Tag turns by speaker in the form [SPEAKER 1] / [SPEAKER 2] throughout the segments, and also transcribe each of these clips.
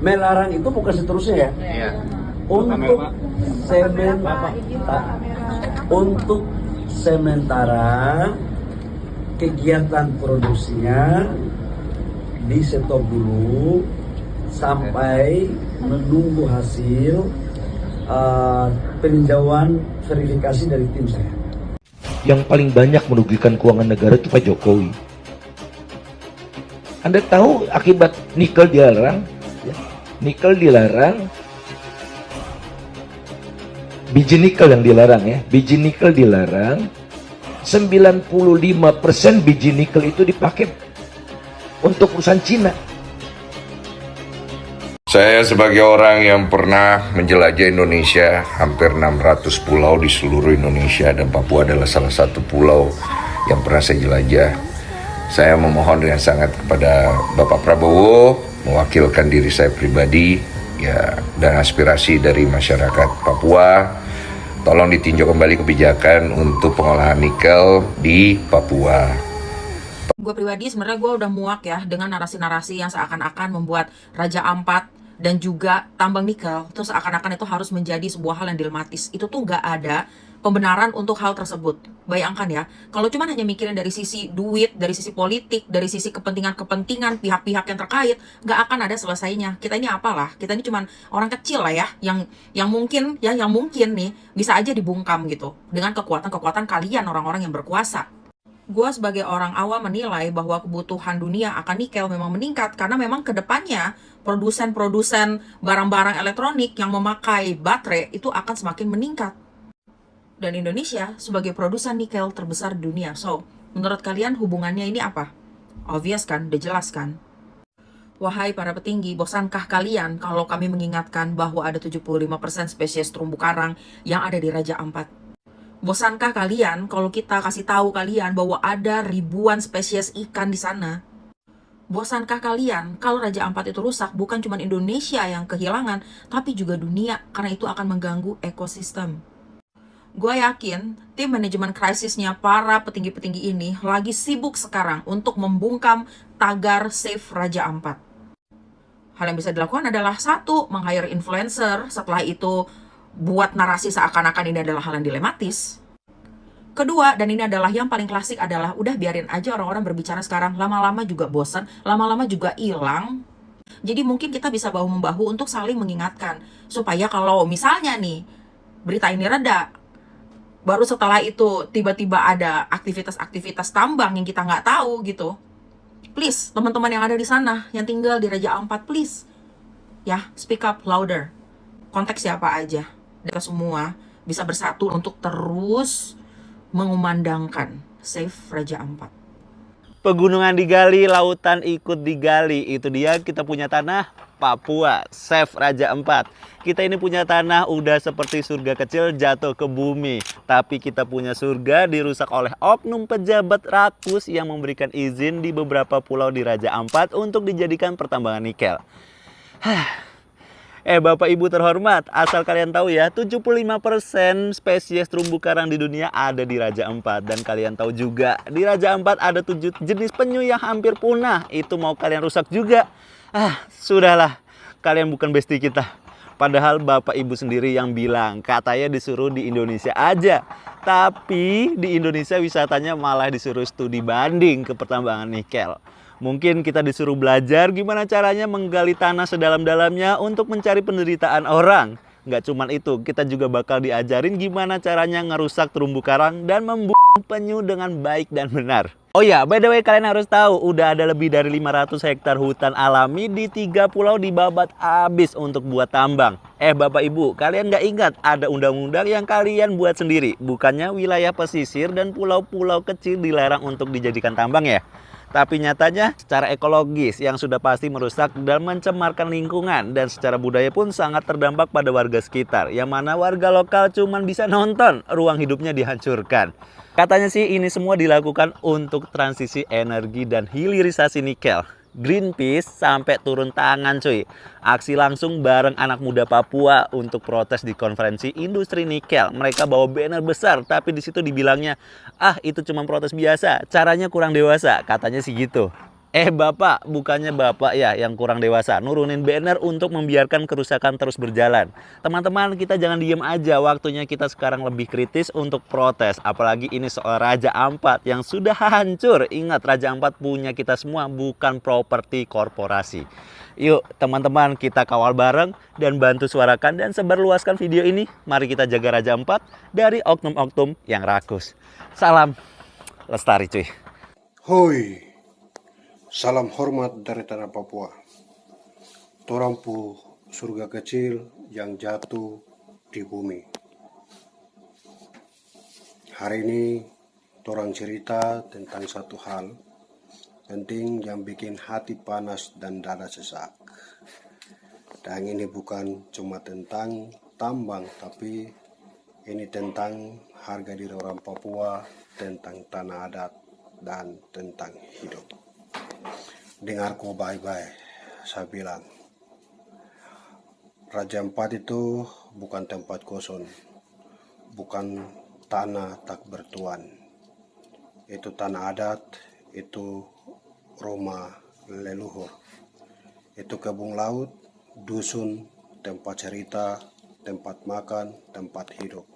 [SPEAKER 1] melarang itu bukan seterusnya ya.
[SPEAKER 2] Iya.
[SPEAKER 1] Untuk sementara kegiatan produksinya di stop dulu sampai menunggu hasil peninjauan verifikasi dari tim saya.
[SPEAKER 3] Yang paling banyak merugikan keuangan negara itu Pak Jokowi. Anda tahu akibat nikel dilarang? Ya. Nikel dilarang, biji nikel yang dilarang ya, biji nikel dilarang, 95% biji nikel itu dipakai untuk perusahaan Cina.
[SPEAKER 4] Saya sebagai orang yang pernah menjelajah Indonesia, hampir 600 pulau di seluruh Indonesia, dan Papua adalah salah satu pulau yang pernah saya jelajah. Saya memohon dengan sangat kepada Bapak Prabowo, mewakilkan diri saya pribadi, ya, dan aspirasi dari masyarakat Papua, tolong ditinjau kembali kebijakan untuk pengolahan nikel di Papua.
[SPEAKER 5] Gue pribadi sebenarnya gue udah muak ya dengan narasi-narasi yang seakan-akan membuat Raja Ampat dan juga tambang nikel itu seakan-akan itu harus menjadi sebuah hal yang dilematis. Itu tuh nggak ada pembenaran untuk hal tersebut. Bayangkan ya, kalau cuma hanya mikirin dari sisi duit, dari sisi politik, dari sisi kepentingan-kepentingan pihak-pihak yang terkait, nggak akan ada selesainya. Kita ini apalah? Kita ini cuma orang kecil lah ya, yang mungkin nih bisa aja dibungkam gitu dengan kekuatan-kekuatan kalian orang-orang yang berkuasa. Gue sebagai orang awam menilai bahwa kebutuhan dunia akan nikel memang meningkat karena memang kedepannya produsen-produsen barang-barang elektronik yang memakai baterai itu akan semakin meningkat. Dan Indonesia sebagai produsen nikel terbesar di dunia. So, menurut kalian hubungannya ini apa? Obvious kan? Udah jelas kan? Wahai para petinggi, bosankah kalian kalau kami mengingatkan bahwa ada 75% spesies terumbu karang yang ada di Raja Ampat? Bosankah kalian kalau kita kasih tahu kalian bahwa ada ribuan spesies ikan di sana? Bosankah kalian kalau Raja Ampat itu rusak, bukan cuma Indonesia yang kehilangan, tapi juga dunia, karena itu akan mengganggu ekosistem. Gue yakin tim manajemen krisisnya para petinggi-petinggi ini lagi sibuk sekarang untuk membungkam tagar Save Raja Ampat. Hal yang bisa dilakukan adalah satu, meng-hire influencer, setelah itu buat narasi seakan-akan ini adalah hal yang dilematis. Kedua, dan ini adalah yang paling klasik adalah udah biarin aja orang-orang berbicara sekarang, lama-lama juga bosan, lama-lama juga hilang. Jadi mungkin kita bisa bahu-membahu untuk saling mengingatkan, supaya kalau misalnya nih berita ini reda, baru setelah itu tiba-tiba ada aktivitas-aktivitas tambang yang kita nggak tahu gitu. Please, teman-teman yang ada di sana, yang tinggal di Raja Ampat, please, ya, speak up louder. Konteks siapa aja, kita semua bisa bersatu untuk terus mengumandangkan Save Raja Ampat.
[SPEAKER 2] Pegunungan digali, lautan ikut digali. Itu dia, kita punya tanah Papua, Save Raja Ampat. Kita ini punya tanah udah seperti surga kecil jatuh ke bumi. Tapi kita punya surga dirusak oleh oknum pejabat rakus yang memberikan izin di beberapa pulau di Raja Ampat untuk dijadikan pertambangan nikel. Bapak Ibu terhormat, asal kalian tahu ya, 75% spesies terumbu karang di dunia ada di Raja Ampat. Dan kalian tahu juga, di Raja Ampat ada 7 jenis penyu yang hampir punah. Itu mau kalian rusak juga? Sudahlah, kalian bukan bestie kita. Padahal Bapak Ibu sendiri yang bilang, katanya disuruh di Indonesia aja. Tapi di Indonesia wisatanya malah disuruh studi banding ke pertambangan nikel. Mungkin kita disuruh belajar gimana caranya menggali tanah sedalam-dalamnya untuk mencari penderitaan orang. Nggak cuma itu, kita juga bakal diajarin gimana caranya ngerusak terumbu karang dan membunuh penyu dengan baik dan benar. Oh ya, by the way, kalian harus tahu, udah ada lebih dari 500 hektar hutan alami di 3 pulau dibabat habis untuk buat tambang. Bapak Ibu, kalian nggak ingat ada undang-undang yang kalian buat sendiri? Bukannya wilayah pesisir dan pulau-pulau kecil dilarang untuk dijadikan tambang ya? Tapi nyatanya secara ekologis yang sudah pasti merusak dan mencemarkan lingkungan, dan secara budaya pun sangat terdampak pada warga sekitar, yang mana warga lokal cuman bisa nonton ruang hidupnya dihancurkan. Katanya sih ini semua dilakukan untuk transisi energi dan hilirisasi nikel. Greenpeace sampai turun tangan cuy. Aksi langsung bareng anak muda Papua untuk protes di konferensi industri nikel. Mereka bawa banner besar, tapi di situ dibilangnya, itu cuma protes biasa, caranya kurang dewasa, katanya sih gitu. Bapak, bukannya Bapak ya yang kurang dewasa nurunin banner untuk membiarkan kerusakan terus berjalan. Teman-teman, kita jangan diem aja, waktunya kita sekarang lebih kritis untuk protes. Apalagi ini soal Raja Ampat yang sudah hancur. Ingat, Raja Ampat punya kita semua, bukan properti korporasi. Yuk teman-teman, kita kawal bareng dan bantu suarakan dan sebarluaskan video ini. Mari kita jaga Raja Ampat dari oknum-oknum yang rakus. Salam lestari cuy.
[SPEAKER 6] Hoi, salam hormat dari tanah Papua. Torang pu surga kecil yang jatuh di bumi. Hari ini torang cerita tentang satu hal penting yang bikin hati panas dan dada sesak. Dan ini bukan cuma tentang tambang, tapi ini tentang harga diri orang Papua, tentang tanah adat, dan tentang hidup. Dengarku baik-baik, saya bilang, Raja Ampat itu bukan tempat kosong, bukan tanah tak bertuan. Itu tanah adat, itu rumah leluhur, itu kebun laut, dusun, tempat cerita, tempat makan, tempat hidup.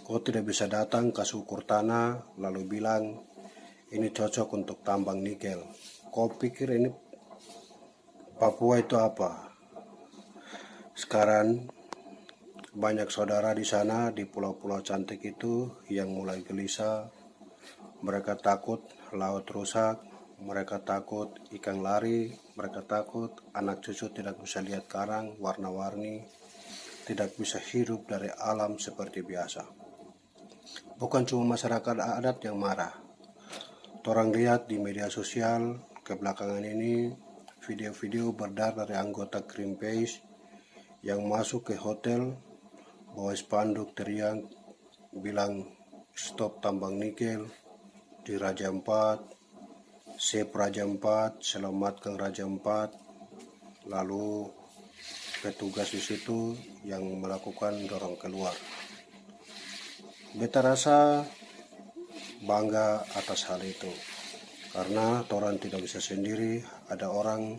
[SPEAKER 6] Kau tidak bisa datang ke syukur tanah lalu bilang ini cocok untuk tambang nikel. Kau pikir ini Papua itu apa? Sekarang banyak saudara di sana di pulau-pulau cantik itu yang mulai gelisah. Mereka takut laut rusak, mereka takut ikan lari, mereka takut anak cucu tidak bisa lihat karang warna-warni, tidak bisa hidup dari alam seperti biasa. Bukan cuma masyarakat adat yang marah. Orang lihat di media sosial kebelakangan ini video-video beredar dari anggota Greenpeace yang masuk ke hotel bawa spanduk teriak bilang stop tambang nikel di Raja Ampat, save Raja Ampat, selamatkan Raja Ampat. Lalu petugas di situ yang melakukan dorong keluar. Beta rasa bangga atas hal itu karena orang tidak bisa sendiri, ada orang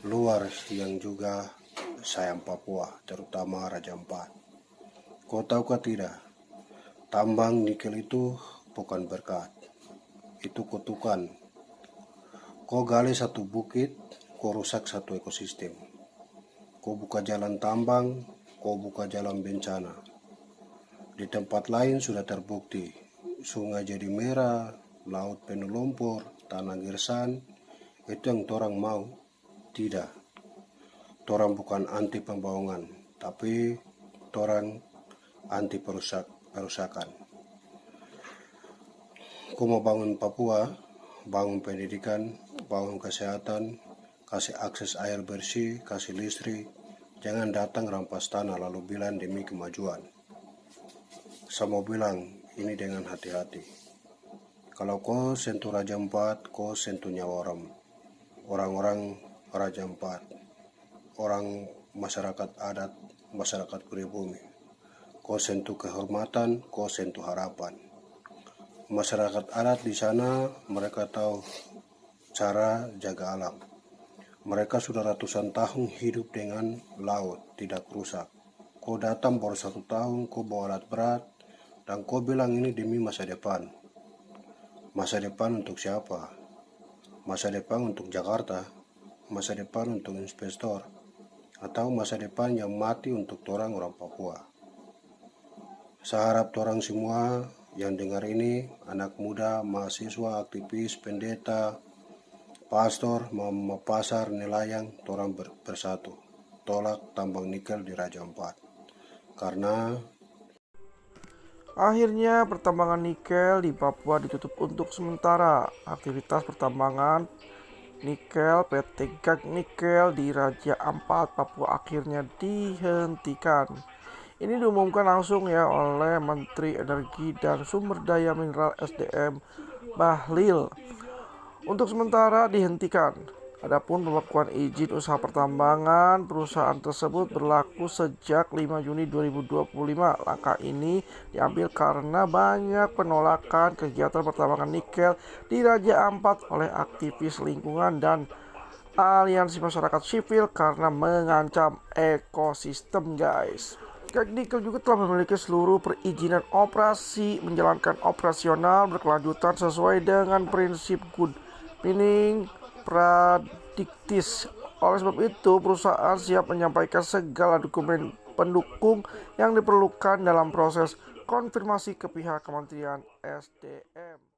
[SPEAKER 6] luar yang juga sayang Papua, terutama Raja Ampat. Kau tahukah tidak, tambang nikel itu bukan berkat, itu kutukan. Kau gali satu bukit, kau rusak satu ekosistem. Kau buka jalan tambang, kau buka jalan bencana. Di tempat lain sudah terbukti, sungai jadi merah, laut penuh lumpur, tanah gersang. Itu yang torang mau? Tidak. Torang bukan anti pembangunan, tapi torang anti perusakan. Kau mau bangun Papua, bangun pendidikan, bangun kesehatan, kasih akses air bersih, kasih listrik. Jangan datang rampas tanah lalu bilang demi kemajuan. Saya mau bilang ini dengan hati-hati. Kalau kau sentuh Raja Ampat, kau sentuh nyawa orang-orang Raja Ampat, orang masyarakat adat, masyarakat pribumi. Kau sentuh kehormatan, kau sentuh harapan. Masyarakat adat di sana mereka tahu cara jaga alam. Mereka sudah ratusan tahun hidup dengan laut, tidak rusak. Kau datang baru 1 tahun, kau bawa alat berat, dan kau bilang ini demi masa depan. Masa depan untuk siapa? Masa depan untuk Jakarta? Masa depan untuk investor? Atau masa depan yang mati untuk orang Papua? Saya harap orang semua yang dengar ini, anak muda, mahasiswa, aktivis, pendeta, pastor, mama pasar, nelayan, orang bersatu. Tolak tambang nikel di Raja Ampat. Karena
[SPEAKER 7] akhirnya pertambangan nikel di Papua ditutup untuk sementara. Aktivitas pertambangan nikel PT Gag Nikel di Raja Ampat, Papua akhirnya dihentikan. Ini diumumkan langsung ya oleh Menteri Energi dan Sumber Daya Mineral SDM Bahlil. Untuk sementara dihentikan. Adapun pembekuan izin usaha pertambangan perusahaan tersebut berlaku sejak 5 Juni 2025. Langkah ini diambil karena banyak penolakan kegiatan pertambangan nikel di Raja Ampat oleh aktivis lingkungan dan aliansi masyarakat sipil karena mengancam ekosistem, guys. Kek Nikel juga telah memiliki seluruh perizinan operasi menjalankan operasional berkelanjutan sesuai dengan prinsip good mining practice. Oleh sebab itu, perusahaan siap menyampaikan segala dokumen pendukung yang diperlukan dalam proses konfirmasi ke pihak Kementerian SDM.